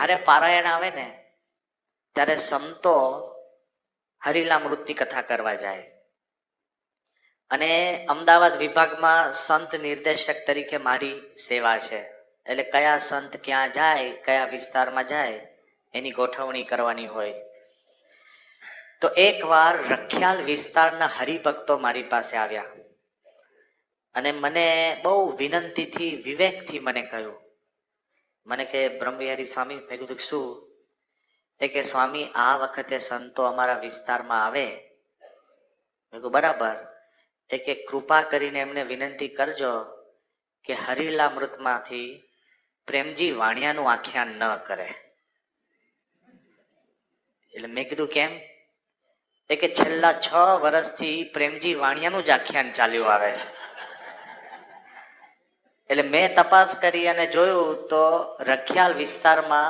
જ્યારે પારાયણ આવે ને ત્યારે સંતો હરિલામૃતની કથા કરવા જાય. અને અમદાવાદ વિભાગમાં સંત નિર્દેશક તરીકે મારી સેવા છે. એટલે કયા સંત ક્યાં જાય, કયા વિસ્તારમાં જાય એની ગોઠવણી કરવાની હોય. તો એકવાર રખિયાલ વિસ્તારના હરિભક્તો મારી પાસે આવ્યા અને મને બહુ વિનંતીથી, વિવેકથી મને કહ્યું, મને કે બ્રહ્મવિહારી સ્વામી, મેં કીધું શું? એ કે સ્વામી, આ વખતે સંતો અમારા વિસ્તારમાં આવે. મેં કીધું બરાબર. એ કે કૃપા કરીને એમને વિનંતી કરજો કે હરિલામૃતમાંથી પ્રેમજી વાણિયાનું આખ્યાન ન કરે. એટલે મેં કીધું કેમ? એ કે છેલ્લા 6 વર્ષથી પ્રેમજી વાણિયાનું જ આખ્યાન ચાલ્યું આવે છે. એટલે મેં તપાસ કરી અને જોયું તો રખિયાલ વિસ્તારમાં